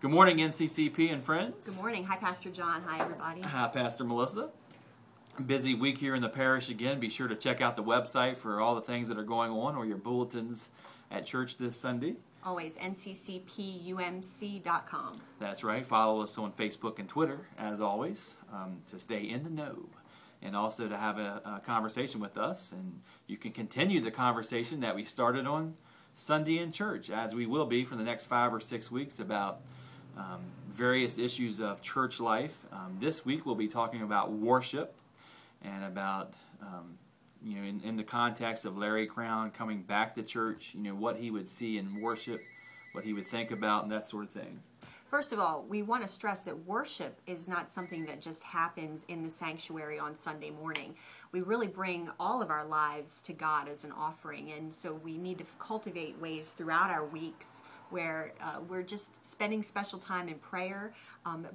Good morning, NCCP and friends. Good morning. Hi, Pastor John. Hi, everybody. Hi, Pastor Melissa. Busy week here in the parish again. Be sure to check out the website for all the things that are going on or your bulletins at church this Sunday. Always nccpumc.com. That's right. Follow us on Facebook and Twitter, as always, to stay in the know and also to have a conversation with us. And you can continue the conversation that we started on Sunday in church, as we will be for the next 5 or 6 weeks about various issues of church life. This week we'll be talking about worship and about, in the context of Larry Crown coming back to church, what he would see in worship, what he would think about, and that sort of thing. First of all, we want to stress that worship is not something that just happens in the sanctuary on Sunday morning. We really bring all of our lives to God as an offering, and so we need to cultivate ways throughout our weeks where we're just spending special time in prayer.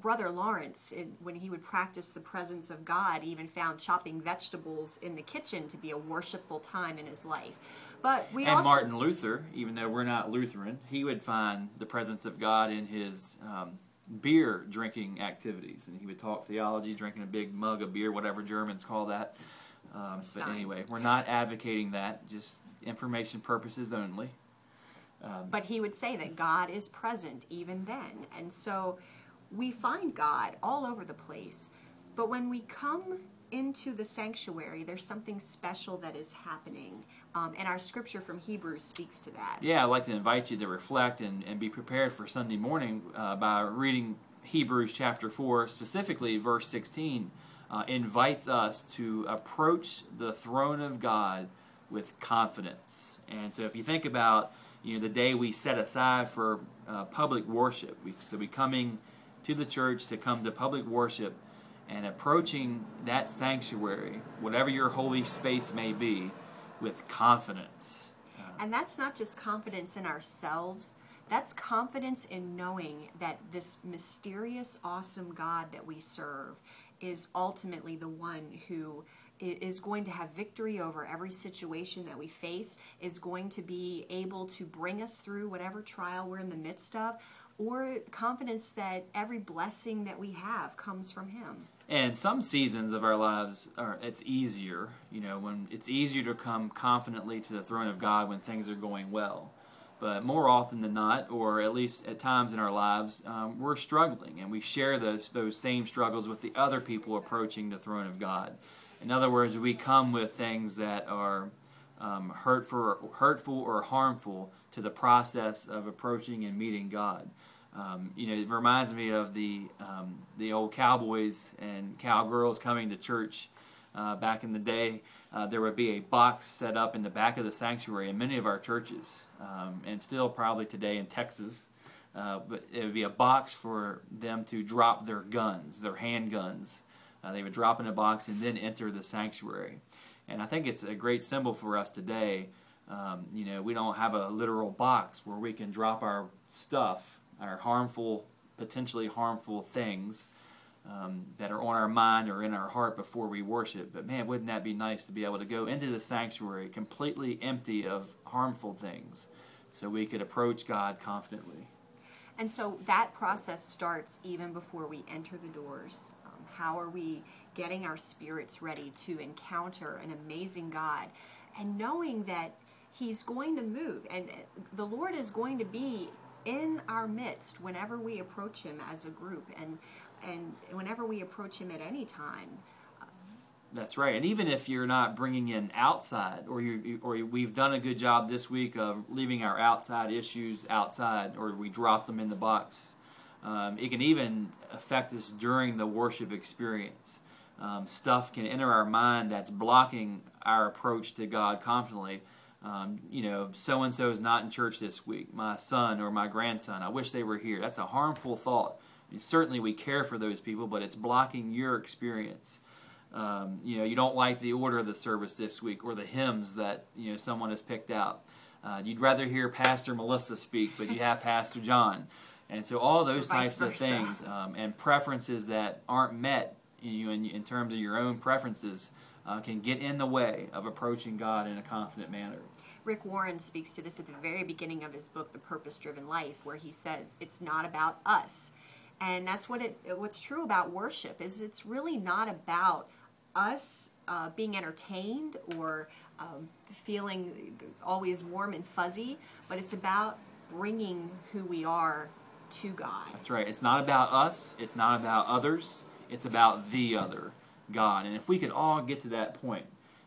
Brother Lawrence, when he would practice the presence of God, even found chopping vegetables in the kitchen to be a worshipful time in his life. But Martin Luther, even though we're not Lutheran, he would find the presence of God in his beer drinking activities. And he would talk theology, drinking a big mug of beer, whatever Germans call that. But anyway, we're not advocating that, just information purposes only. But he would say that God is present even then. And so we find God all over the place. But when we come into the sanctuary, there's something special that is happening. And our scripture from Hebrews speaks to that. Yeah, I'd like to invite you to reflect and be prepared for Sunday morning by reading Hebrews chapter 4, specifically verse 16, invites us to approach the throne of God with confidence. And so if you think about the day we set aside for public worship, we coming to the church to come to public worship and approaching that sanctuary, whatever your holy space may be, with confidence. And that's not just confidence in ourselves. That's confidence in knowing that this mysterious, awesome God that we serve is ultimately the one who is going to have victory over every situation that we face, is going to be able to bring us through whatever trial we're in the midst of, or confidence that every blessing that we have comes from Him. And some seasons of our lives, it's easier, when it's easier to come confidently to the throne of God when things are going well. But more often than not, or at least at times in our lives, we're struggling, and we share those same struggles with the other people approaching the throne of God. In other words, we come with things that are hurtful or harmful to the process of approaching and meeting God. It reminds me of the old cowboys and cowgirls coming to church back in the day. There would be a box set up in the back of the sanctuary in many of our churches, and still probably today in Texas. But it would be a box for them to drop their guns, their handguns. They would drop in a box and then enter the sanctuary. And I think it's a great symbol for us today. We don't have a literal box where we can drop our stuff, our potentially harmful things that are on our mind or in our heart before we worship. But man, wouldn't that be nice to be able to go into the sanctuary completely empty of harmful things so we could approach God confidently. And so that process starts even before we enter the doors. How are we getting our spirits ready to encounter an amazing God and knowing that He's going to move and the Lord is going to be in our midst whenever we approach Him as a group and whenever we approach Him at any time. That's right. And even if you're not bringing in outside, or we've done a good job this week of leaving our outside issues outside, or we drop them in the box, it can even affect us during the worship experience. Stuff can enter our mind that's blocking our approach to God confidently. So-and-so is not in church this week. My son or my grandson, I wish they were here. That's a harmful thought. Certainly we care for those people, but it's blocking your experience. You don't like the order of the service this week or the hymns that someone has picked out. You'd rather hear Pastor Melissa speak, but you have Pastor John. And so all those types of things and preferences that aren't met in terms of your own preferences can get in the way of approaching God in a confident manner. Rick Warren speaks to this at the very beginning of his book, The Purpose-Driven Life, where he says it's not about us. And that's what's true about worship, is it's really not about us being entertained or feeling always warm and fuzzy, but it's about bringing who we are to God. That's right. It's not about us. It's not about others. It's about the other, God. And if we could all get to that point,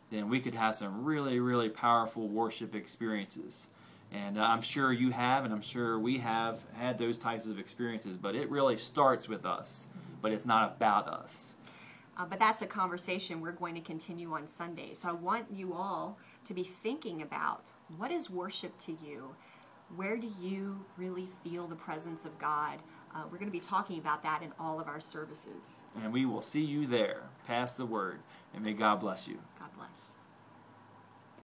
then we could have some really, really powerful worship experiences. And I'm sure you have, and I'm sure we have had those types of experiences, but it really starts with us, but it's not about us. But that's a conversation we're going to continue on Sunday. So I want you all to be thinking about, what is worship to you? Where do you really feel the presence of God? We're going to be talking about that in all of our services. And we will see you there. Pass the word, and may God bless you. God bless.